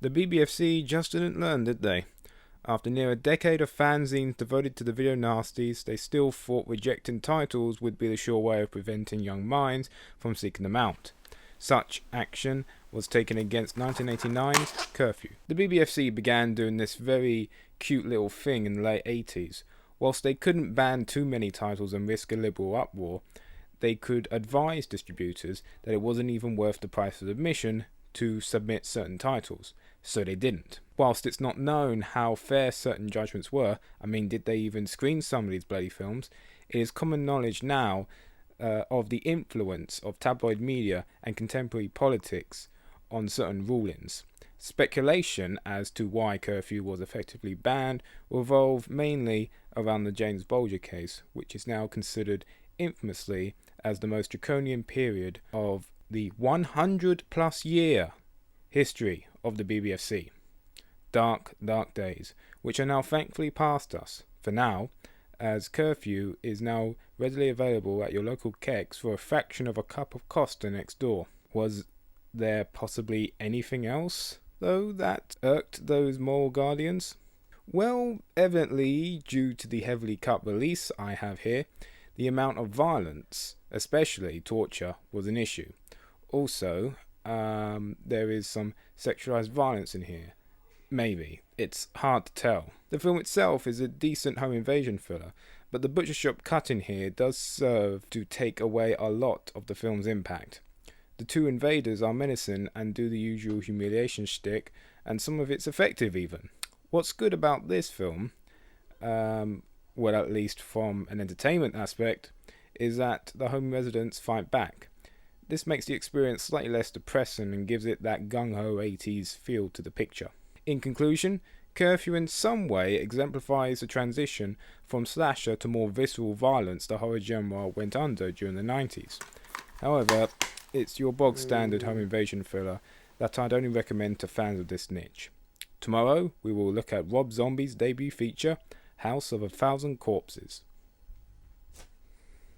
The BBFC just didn't learn, did they? After near a decade of fanzines devoted to the video nasties, they still thought rejecting titles would be the sure way of preventing young minds from seeking them out. Such action was taken against 1989's Curfew. The BBFC began doing this very cute little thing in the late 80s. Whilst they couldn't ban too many titles and risk a liberal uproar, they could advise distributors that it wasn't even worth the price of admission to submit certain titles, so they didn't. Whilst it's not known how fair certain judgments were, did they even screen some of these bloody films, it is common knowledge now of the influence of tabloid media and contemporary politics on certain rulings. Speculation as to why Curfew was effectively banned revolve mainly around the James Bulger case, which is now considered infamously as the most draconian period of the 100-plus year history of the BBFC. Dark, dark days, which are now thankfully past us, for now, as Curfew is now readily available at your local kegs for a fraction of a cup of Costa next door. Was there possibly anything else, though, that irked those moral guardians? Well, evidently, due to the heavily cut release I have here, the amount of violence, especially torture, was an issue. Also, there is some sexualized violence in here. Maybe. It's hard to tell. The film itself is a decent home invasion thriller, but the butcher shop cut in here does serve to take away a lot of the film's impact. The two invaders are menacing and do the usual humiliation shtick, and some of it's effective even. What's good about this film, well, at least from an entertainment aspect, is that the home residents fight back. This makes the experience slightly less depressing and gives it that gung-ho 80s feel to the picture. In conclusion, Curfew in some way exemplifies the transition from slasher to more visceral violence the horror genre went under during the 90s. However, it's your bog standard home invasion thriller that I'd only recommend to fans of this niche. Tomorrow, we will look at Rob Zombie's debut feature, House of a Thousand Corpses.